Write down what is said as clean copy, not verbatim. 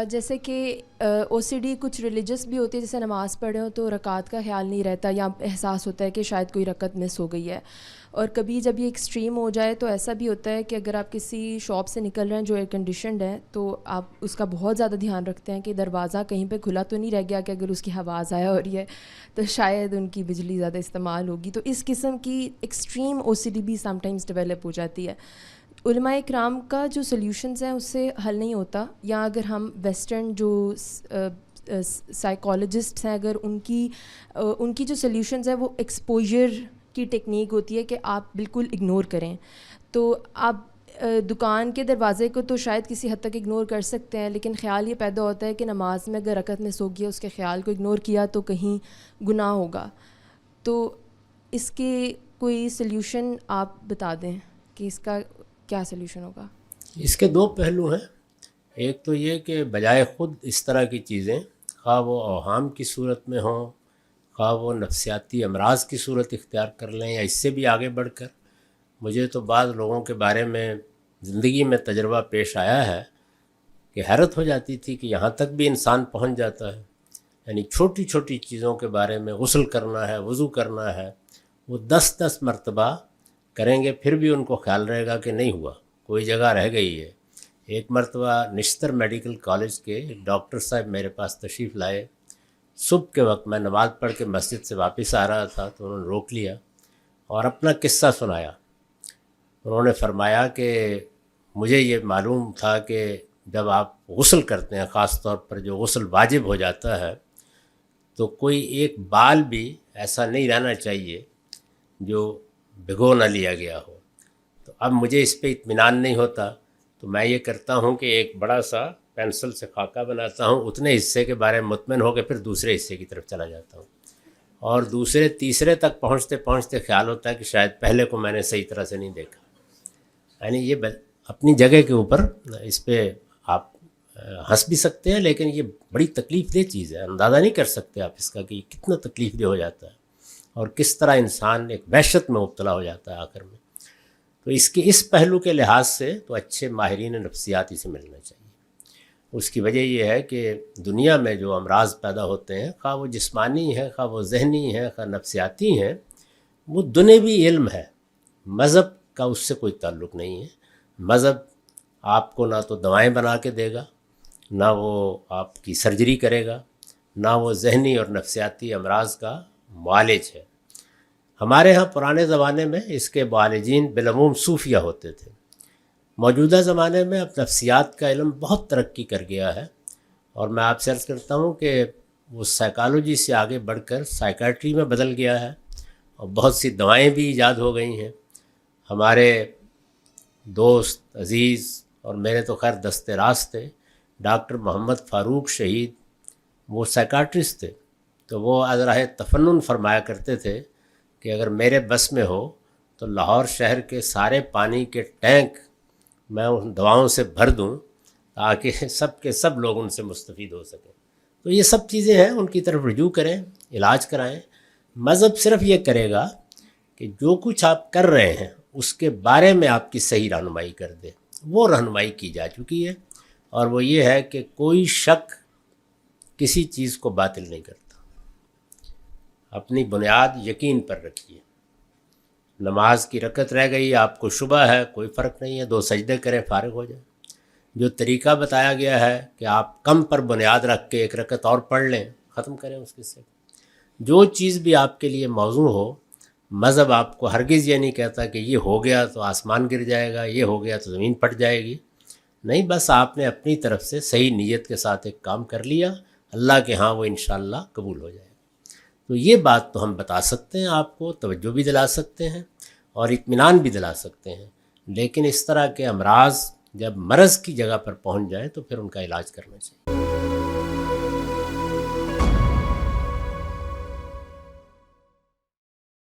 جیسے کہ او C D کچھ ریلیجس بھی ہوتی ہے، جیسے نماز پڑھے ہوں تو رکعت کا خیال نہیں رہتا، یا احساس ہوتا ہے کہ شاید کوئی رکعت مس ہو گئی ہے. اور کبھی جب یہ ایکسٹریم ہو جائے تو ایسا بھی ہوتا ہے کہ اگر آپ کسی شاپ سے نکل رہے ہیں جو ایئر کنڈیشنڈ ہے تو آپ اس کا بہت زیادہ دھیان رکھتے ہیں کہ دروازہ کہیں پہ کھلا تو نہیں رہ گیا، کہ اگر اس کی ہوا ضائع ہو رہی ہے تو شاید ان کی بجلی زیادہ استعمال ہوگی. تو اس قسم کی ایکسٹریم او سی ڈی بھی سم ٹائمز ڈیولپ ہو جاتی ہے. علماء کرام کا جو سلیوشنز ہیں اس سے حل نہیں ہوتا، یا اگر ہم ویسٹرن جو سائیکالوجسٹس ہیں اگر ان کی جو سلیوشنز ہیں وہ ایکسپوجر کی ٹیکنیک ہوتی ہے کہ آپ بالکل اگنور کریں. تو آپ دکان کے دروازے کو تو شاید کسی حد تک اگنور کر سکتے ہیں، لیکن خیال یہ پیدا ہوتا ہے کہ نماز میں اگر رکعت مس ہو گیا، اس کے خیال کو اگنور کیا تو کہیں گناہ ہوگا. تو اس کے کوئی سلیوشن آپ بتا دیں کہ اس کا کیا سلیوشن ہوگا؟ اس کے دو پہلو ہیں. ایک تو یہ کہ بجائے خود اس طرح کی چیزیں، خواہ وہ اوہام کی صورت میں ہوں، خواہ وہ نفسیاتی امراض کی صورت اختیار کر لیں، یا اس سے بھی آگے بڑھ کر، مجھے تو بعض لوگوں کے بارے میں زندگی میں تجربہ پیش آیا ہے کہ حیرت ہو جاتی تھی کہ یہاں تک بھی انسان پہنچ جاتا ہے. یعنی چھوٹی چھوٹی چیزوں کے بارے میں، غسل کرنا ہے، وضو کرنا ہے، وہ 10 مرتبہ کریں گے پھر بھی ان کو خیال رہے گا کہ نہیں ہوا، کوئی جگہ رہ گئی ہے. ایک مرتبہ نشتر میڈیکل کالج کے ایک ڈاکٹر صاحب میرے پاس تشریف لائے. صبح کے وقت میں نماز پڑھ کے مسجد سے واپس آ رہا تھا تو انہوں نے روک لیا اور اپنا قصہ سنایا. انہوں نے فرمایا کہ مجھے یہ معلوم تھا کہ جب آپ غسل کرتے ہیں، خاص طور پر جو غسل واجب ہو جاتا ہے، تو کوئی ایک بال بھی ایسا نہیں رہنا چاہیے جو بھگو نہ لیا گیا ہو. تو اب مجھے اس پہ اطمینان نہیں ہوتا، تو میں یہ کرتا ہوں کہ ایک بڑا سا پینسل سے خاکہ بناتا ہوں، اتنے حصے کے بارے میں مطمئن ہو کے پھر دوسرے حصے کی طرف چلا جاتا ہوں، اور دوسرے تیسرے تک پہنچتے پہنچتے خیال ہوتا ہے کہ شاید پہلے کو میں نے صحیح طرح سے نہیں دیکھا. یعنی یہ اپنی جگہ کے اوپر اس پہ آپ ہنس بھی سکتے ہیں، لیکن یہ بڑی تکلیف دہ چیز ہے. اندازہ نہیں کر سکتے آپ اس کا کہ کتنا تکلیف دہ ہو جاتا ہے اور کس طرح انسان ایک وحشت میں مبتلا ہو جاتا ہے آخر میں. تو اس پہلو کے لحاظ سے تو اچھے ماہرین نفسیاتی سے ملنا چاہیے. اس کی وجہ یہ ہے کہ دنیا میں جو امراض پیدا ہوتے ہیں، خواہ وہ جسمانی ہیں، خواہ وہ ذہنی ہیں، خواہ نفسیاتی ہیں، وہ دنیوی علم ہے. مذہب کا اس سے کوئی تعلق نہیں ہے. مذہب آپ کو نہ تو دوائیں بنا کے دے گا، نہ وہ آپ کی سرجری کرے گا، نہ وہ ذہنی اور نفسیاتی امراض کا معالج ہے. ہمارے ہاں پرانے زمانے میں اس کے معالجین بالعموم صوفیہ ہوتے تھے. موجودہ زمانے میں اب نفسیات کا علم بہت ترقی کر گیا ہے، اور میں آپ سے عرض کرتا ہوں کہ وہ سائیکالوجی سے آگے بڑھ کر سائیکائٹری میں بدل گیا ہے، اور بہت سی دوائیں بھی ایجاد ہو گئی ہیں. ہمارے دوست عزیز اور میرے تو خیر دست راست تھے ڈاکٹر محمد فاروق شہید، وہ سائیکاٹرسٹ تھے. تو وہ از راہ تفنن فرمایا کرتے تھے کہ اگر میرے بس میں ہو تو لاہور شہر کے سارے پانی کے ٹینک میں ان دواؤں سے بھر دوں تاکہ سب کے سب لوگ ان سے مستفید ہو سکیں. تو یہ سب چیزیں ہیں، ان کی طرف رجوع کریں، علاج کرائیں. مذہب صرف یہ کرے گا کہ جو کچھ آپ کر رہے ہیں اس کے بارے میں آپ کی صحیح رہنمائی کر دے. وہ رہنمائی کی جا چکی ہے، اور وہ یہ ہے کہ کوئی شک کسی چیز کو باطل نہیں کرتا. اپنی بنیاد یقین پر رکھیے. نماز کی رکعت رہ گئی، آپ کو شبہ ہے، کوئی فرق نہیں ہے، 2 سجدے کریں، فارغ ہو جائیں. جو طریقہ بتایا گیا ہے کہ آپ کم پر بنیاد رکھ کے 1 رکعت اور پڑھ لیں، ختم کریں اس قصے کو. جو چیز بھی آپ کے لیے موضوع ہو، مذہب آپ کو ہرگز یہ نہیں کہتا کہ یہ ہو گیا تو آسمان گر جائے گا، یہ ہو گیا تو زمین پھٹ جائے گی. نہیں، بس آپ نے اپنی طرف سے صحیح نیت کے ساتھ ایک کام کر لیا، اللہ کے ہاں وہ انشاءاللہ قبول ہو جائے گا. تو یہ بات تو ہم بتا سکتے ہیں، آپ کو توجہ بھی دلا سکتے ہیں اور اطمینان بھی دلا سکتے ہیں. لیکن اس طرح کے امراض جب مرض کی جگہ پر پہنچ جائیں تو پھر ان کا علاج کرنا چاہیے.